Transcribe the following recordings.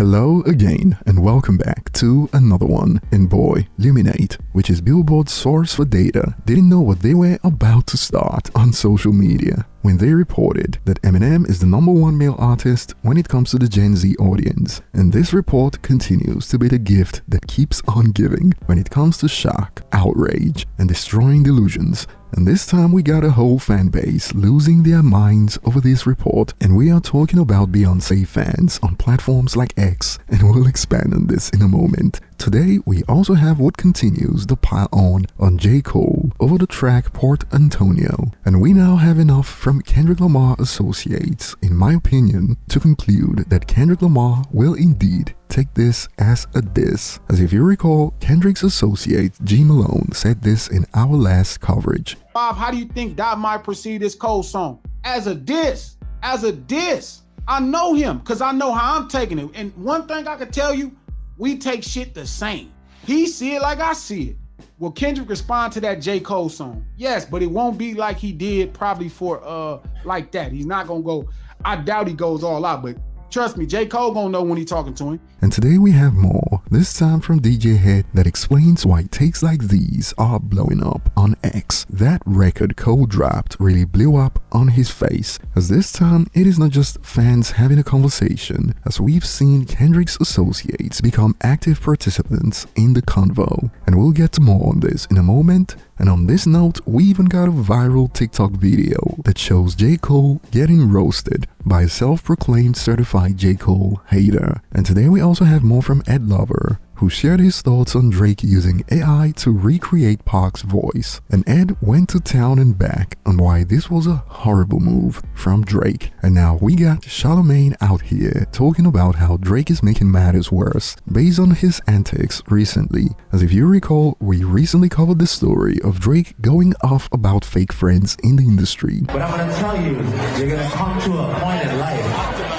Hello again and welcome back to another one. And boy, Luminate, which is Billboard's source for data, didn't know what they were about to start on social media when they reported that Eminem is the #1 male artist when it comes to the Gen Z audience. And this report continues to be the gift that keeps on giving when it comes to shock, outrage, and destroying delusions. And this time we got a whole fan base losing their minds over this report, and we are talking about Beyoncé fans on platforms like X, and we'll expand on this in a moment. Today we also have what continues to pile on J. Cole over the track Port Antonio, and we now have enough from Kendrick Lamar Associates, in my opinion, to conclude that Kendrick Lamar will indeed take this as a diss. As if you recall, Kendrick's associate G. Malone said this in our last coverage. Bob, how do you think Dot might perceive this Cole song? As a diss. As a diss. I know him because I know how I'm taking it. And one thing I can tell you, we take shit the same. He see it like I see it. Will Kendrick respond to that J. Cole song? Yes, but it won't be like he did probably for like that. He's not gonna go, I doubt he goes all out, but trust me, J. Cole gonna know when he talking to him. And today we have more, this time from DJ Head, that explains why takes like these are blowing up on X. That record Cole dropped really blew up on his face, as this time it is not just fans having a conversation, as we've seen Kendrick's associates become active participants in the convo. And we'll get to more on this in a moment. And on this note, we even got a viral TikTok video that shows J. Cole getting roasted by a self-proclaimed certified J. Cole hater. And today we also have more from Ed Lover, who shared his thoughts on Drake using AI to recreate Pac's voice. And Ed went to town and back on why this was a horrible move from Drake. And now we got Charlamagne out here talking about how Drake is making matters worse based on his antics recently. As if you recall, we recently covered the story of Drake going off about fake friends in the industry. But I'm gonna tell you, you're gonna come to a point in life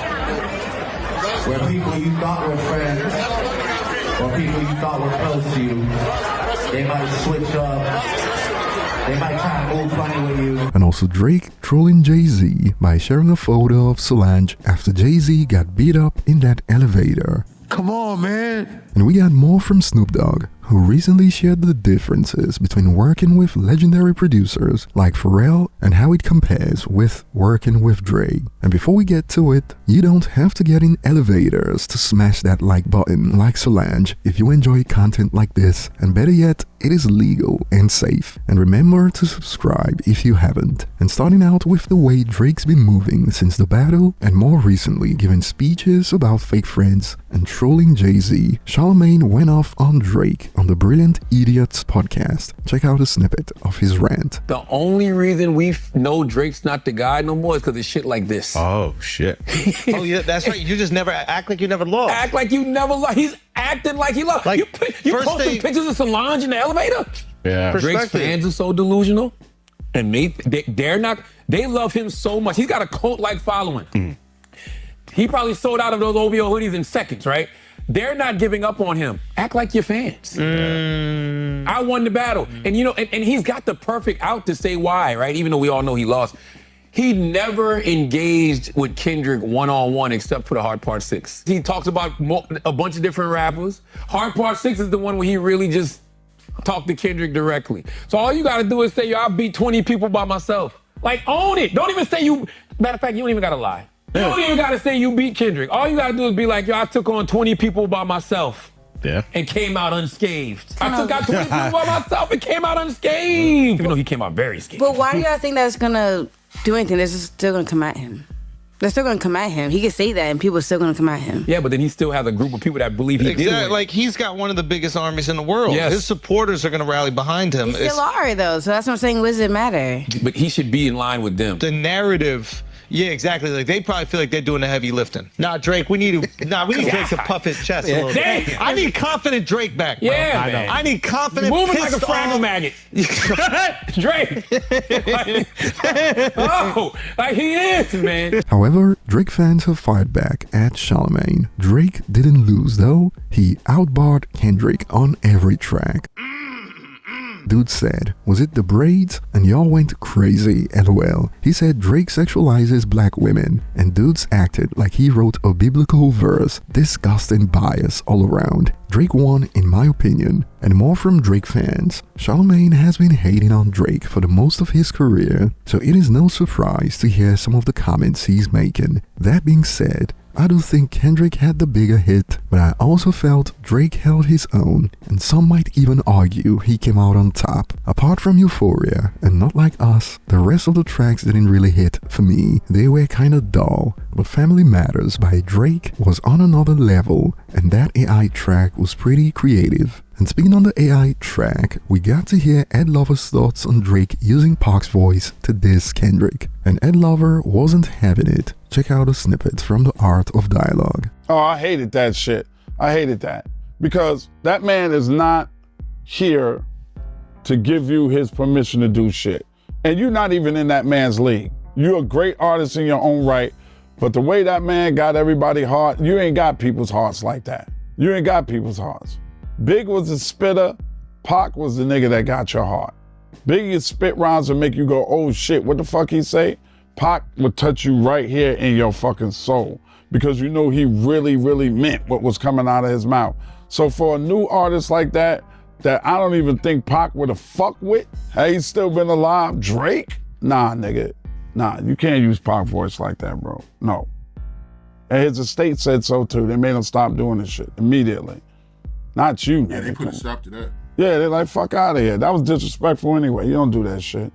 where people you thought were friends, or people you thought were close to you, they might switch up, they might try to move funny with you. And also Drake trolling Jay-Z by sharing a photo of Solange after Jay-Z got beat up in that elevator. Come on, man. And we got more from Snoop Dogg, who recently shared the differences between working with legendary producers like Pharrell and how it compares with working with Drake. And before we get to it, you don't have to get in elevators to smash that like button like Solange if you enjoy content like this, and better yet, it is legal and safe. And remember to subscribe if you haven't. And starting out with the way Drake's been moving since the battle, and more recently giving speeches about fake friends and trolling Jay-Z, Charlamagne went off on Drake on the Brilliant Idiots podcast. Check out a snippet of his rant. The only reason we know Drake's not the guy no more is because of shit like this. Oh, shit. Oh, yeah, that's right. You just never act like you never lost. Act like you never lost. He's acting like he lost. Like, you first posting pictures of Solange in the elevator? Yeah. Drake's fans are so delusional. And they love him so much. He's got a cult-like following. He probably sold out of those OVO hoodies in seconds, right? They're not giving up on him. Act like your fans. I won the battle. And you know, and he's got the perfect out to say why, right? Even though we all know he lost. He never engaged with Kendrick one-on-one except for the Hard Part 6. He talks about a bunch of different rappers. Hard Part 6 is the one where he really just talked to Kendrick directly. So all you gotta do is say, yo, I beat 20 people by myself. Like, own it. Don't even say you, matter of fact, you don't even gotta lie. You don't even gotta say you beat Kendrick. All you gotta do is be like, yo, I took on 20 people by myself. Yeah. And came out unscathed. I took out 20 people by myself and came out unscathed. Even though he came out very scathed. But why do y'all think that's gonna do anything? They're just still gonna come at him. They're still gonna come at him. He can say that and people are still gonna come at him. Yeah, but then he still has a group of people that believe he did it. Like, he's got one of the biggest armies in the world. Yes. His supporters are going to rally behind him. They still are, though. So that's what I'm saying. What does it matter? But he should be in line with them. The narrative. Yeah, exactly. Like, they probably feel like they're doing the heavy lifting. Nah, Drake, we need Drake to puff his chest a little bit. I need confident Drake back, bro. Yeah, man. I need confident, moving like a Fraggle maggot. Drake. Like he is, man. However, Drake fans have fired back at Charlamagne. Drake didn't lose though. He outbarred Kendrick on every track. Dude said, was it the braids? And y'all went crazy, lol. He said Drake sexualizes black women, and dudes acted like he wrote a biblical verse. Disgusting bias all around. Drake won, in my opinion. And more from Drake fans. Charlamagne has been hating on Drake for the most of his career, so it is no surprise to hear some of the comments he's making. That being said, I do think Kendrick had the bigger hit, but I also felt Drake held his own, and some might even argue he came out on top. Apart from Euphoria, and not like Us, the rest of the tracks didn't really hit for me. They were kinda dull, but Family Matters by Drake was on another level, and that AI track was pretty creative. And speaking on the AI track, we got to hear Ed Lover's thoughts on Drake using Pac's voice to diss Kendrick. And Ed Lover wasn't having it. Check out a snippet from The Art of Dialogue. Oh, I hated that shit. I hated that. Because that man is not here to give you his permission to do shit. And you're not even in that man's league. You're a great artist in your own right, but the way that man got everybody's heart, you ain't got people's hearts like that. You ain't got people's hearts. Big was the spitter, Pac was the nigga that got your heart. Biggie spit rhymes and make you go, oh shit, what the fuck he say? Pac would touch you right here in your fucking soul because you know he really, really meant what was coming out of his mouth. So for a new artist like that I don't even think Pac would have fucked with, had he still been alive, Drake? Nah, nigga. Nah, you can't use Pac voice like that, bro. No. And his estate said so too. They made him stop doing this shit immediately. Not you, Yeah, nigga. they put a stop to that. Yeah, they're like, fuck out of here. That was disrespectful anyway. You don't do that shit.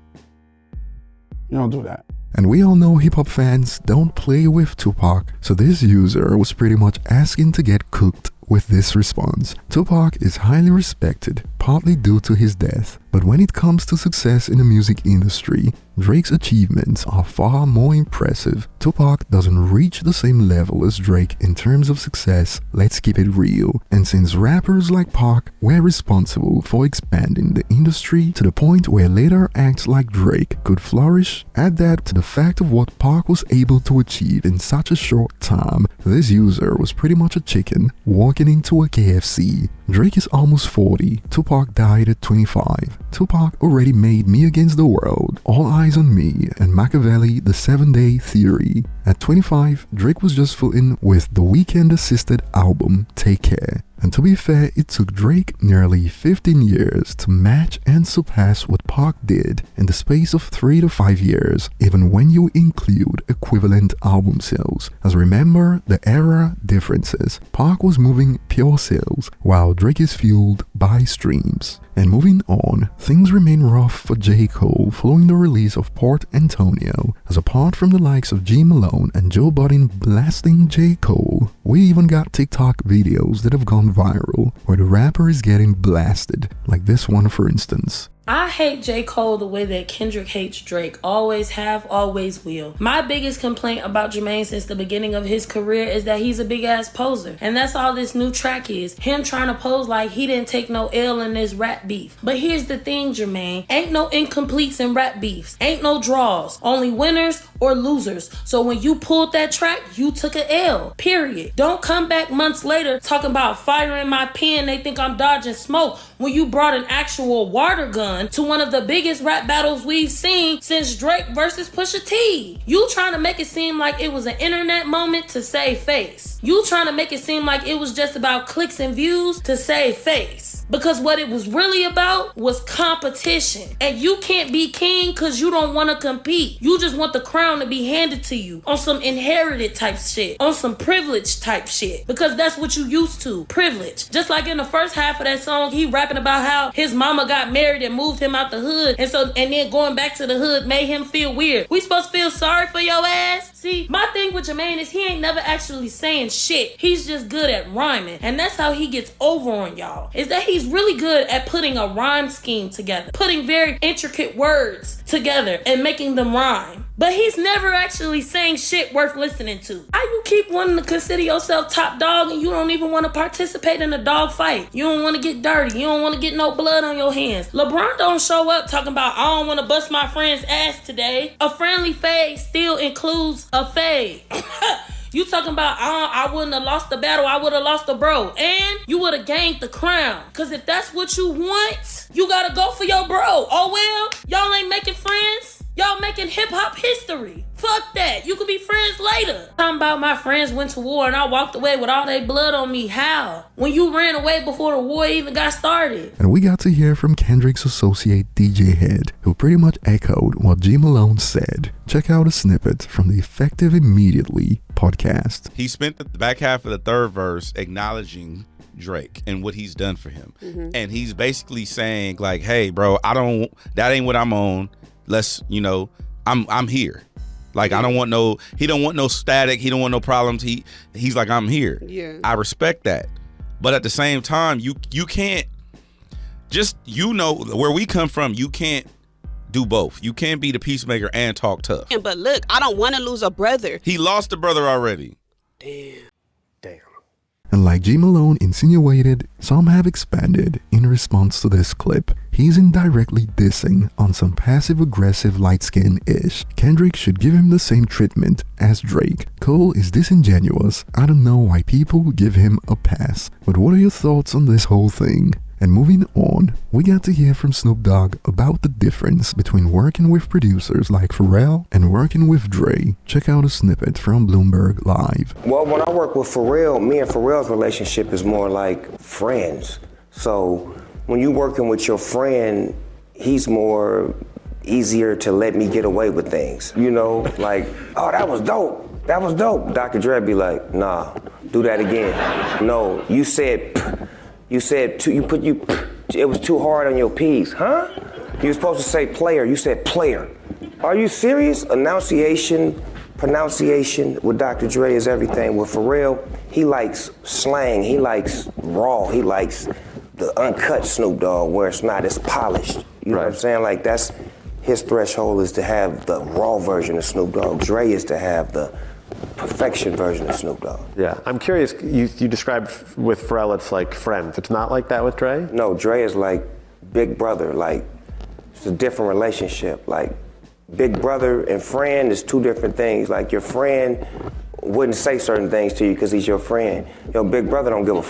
You don't do that. And we all know hip-hop fans don't play with Tupac, so this user was pretty much asking to get cooked with this response. Tupac is highly respected, partly due to his death, but when it comes to success in the music industry, Drake's achievements are far more impressive. Tupac doesn't reach the same level as Drake in terms of success, let's keep it real. And since rappers like Pac were responsible for expanding the industry to the point where later acts like Drake could flourish, add that to the fact of what Pac was able to achieve in such a short time, this user was pretty much a chicken walking into a KFC. Drake is almost 40, Tupac died at 25. Tupac already made Me Against the World, All Eyes on Me, and Machiavelli, The 7-Day Theory. At 25, Drake was just footing with the Weeknd-assisted album Take Care. And to be fair, it took Drake nearly 15 years to match and surpass what Pac did in the space of 3 to 5 years, even when you include equivalent album sales. As remember the era differences, Pac was moving pure sales, while Drake is fueled by streams. And moving on, things remain rough for J. Cole following the release of Port Antonio, as apart from the likes of G. Malone and Joe Budden blasting J. Cole, we even got TikTok videos that have gone viral where the rapper is getting blasted, like this one for instance. I hate J. Cole the way that Kendrick hates Drake. Always have, always will. My biggest complaint about Jermaine since the beginning of his career is that he's a big ass poser. And that's all this new track is. Him trying to pose like he didn't take no L in this rap beef. But here's the thing, Jermaine. Ain't no incompletes in rap beefs. Ain't no draws. Only winners or losers. So when you pulled that track, you took a L. Period. Don't come back months later talking about firing my pen. They think I'm dodging smoke when you brought an actual water gun to one of the biggest rap battles we've seen since Drake versus Pusha T. You trying to make it seem like it was an internet moment to save face. You trying to make it seem like it was just about clicks and views to save face. Because what it was really about was competition. And you can't be king because you don't want to compete. You just want the crown to be handed to you on some inherited type shit. On some privilege type shit. Because that's what you used to. Privilege. Just like in the first half of that song, he rapping about how his mama got married and moved him out the hood. And then going back to the hood made him feel weird. We supposed to feel sorry for your ass? See, my thing with Jermaine is he ain't never actually saying shit. He's just good at rhyming. And that's how he gets over on y'all. Is that he's really good at putting a rhyme scheme together. Putting very intricate words together and making them rhyme. But he's never actually saying shit worth listening to. How you keep wanting to consider yourself top dog and you don't even want to participate in a dog fight? You don't want to get dirty. You don't want to get no blood on your hands. LeBron don't show up talking about, I don't want to bust my friend's ass today. A friendly fade still includes a fade. You talking about, I wouldn't have lost the battle, I would have lost the bro. And you would have gained the crown. Because if that's what you want, you got to go for your bro. Oh, well, y'all ain't making friends. Y'all making hip-hop history. Fuck that. You could be friends later. Talking about my friends went to war and I walked away with all their blood on me. How? When you ran away before the war even got started. And we got to hear from Kendrick's associate DJ Head, who pretty much echoed what G Malone said. Check out a snippet from the Effective Immediately podcast. He spent the back half of the third verse acknowledging Drake and what he's done for him. And he's basically saying like, hey, bro, that ain't what I'm on. Let's, I'm here. Like, I don't want he don't want no static. He don't want no problems. He's like, I'm here. Yeah. I respect that. But at the same time, you can't just, where we come from, you can't do both. You can't be the peacemaker and talk tough. But look, I don't want to lose a brother. He lost a brother already. Damn. And like G Malone insinuated, some have expanded in response to this clip. He's indirectly dissing on some passive-aggressive light-skin-ish. Kendrick should give him the same treatment as Drake. Cole is disingenuous. I don't know why people give him a pass. But what are your thoughts on this whole thing? And moving on, we got to hear from Snoop Dogg about the difference between working with producers like Pharrell and working with Dre. Check out a snippet from Bloomberg Live. Well, when I work with Pharrell, me and Pharrell's relationship is more like friends. So when you're working with your friend, he's more easier to let me get away with things. Like, oh, that was dope. That was dope. Dr. Dre be like, nah, do that again. No, you said it was too hard on your P's, huh? You were supposed to say player, you said player. Are you serious? Pronunciation with Dr. Dre is everything. With Pharrell, he likes slang, he likes raw, he likes the uncut Snoop Dogg where it's not as polished. You know what I'm saying? Like, that's his threshold, is to have the raw version of Snoop Dogg. Dre is to have the perfection version of Snoop Dogg. Yeah, I'm curious, you described with Pharrell it's like friends. It's not like that with Dre? No, Dre is like big brother. Like, it's a different relationship. Like, big brother and friend is two different things. Like, your friend wouldn't say certain things to you because he's your friend. Your big brother don't give a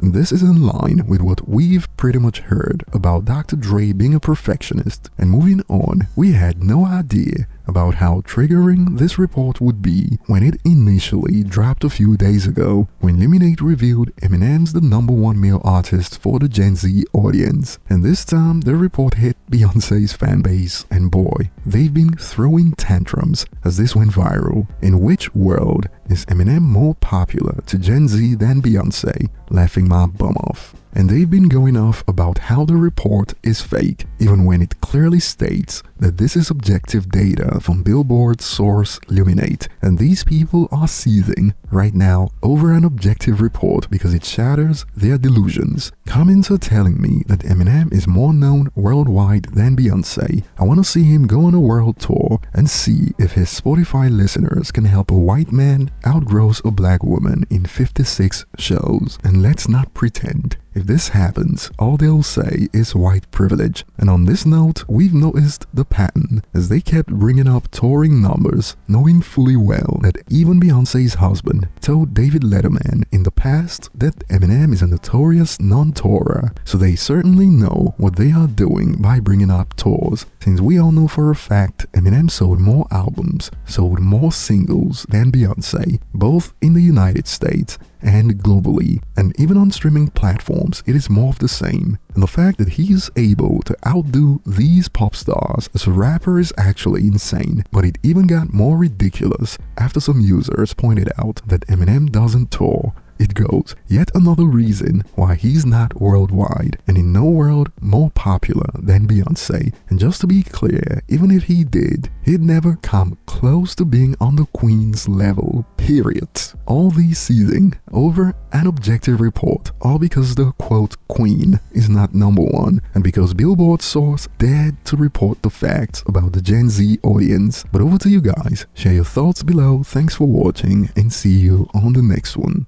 This is in line with what we've pretty much heard about Dr. Dre being a perfectionist. And moving on, we had no idea about how triggering this report would be when it initially dropped a few days ago, when Lemonade revealed Eminem's the #1 male artist for the Gen Z audience. And this time, the report hit Beyonce's fanbase, and boy, they've been throwing tantrums as this went viral. In which world is Eminem more popular to Gen Z than Beyonce? Laughing my bum off. And they've been going off about how the report is fake, even when it clearly states that this is objective data from Billboard's source Luminate, and these people are seething right now over an objective report because it shatters their delusions. Comments are telling me that Eminem is more known worldwide than Beyonce. I want to see him go on a world tour and see if his Spotify listeners can help a white man outgrows a black woman in 56 shows. And let's not pretend. If this happens, all they'll say is white privilege. And on this note, we've noticed the pattern as they kept bringing up touring numbers, knowing fully well that even Beyonce's husband told David Letterman in the past that Eminem is a notorious non-tourer. So they certainly know what they are doing by bringing up tours, since we all know for a fact Eminem sold more albums, sold more singles than Beyonce, both in the United States and globally, and even on streaming platforms it is more of the same. And the fact that he is able to outdo these pop stars as a rapper is actually insane. But it even got more ridiculous after some users pointed out that Eminem doesn't tour. It goes, yet another reason why he's not worldwide and in no world more popular than Beyonce. And just to be clear, even if he did, he'd never come close to being on the Queen's level, period. All these seething over an objective report, all because the quote Queen is not #1 and because Billboard's source dared to report the facts about the Gen Z audience. But over to you guys, share your thoughts below, thanks for watching and see you on the next one.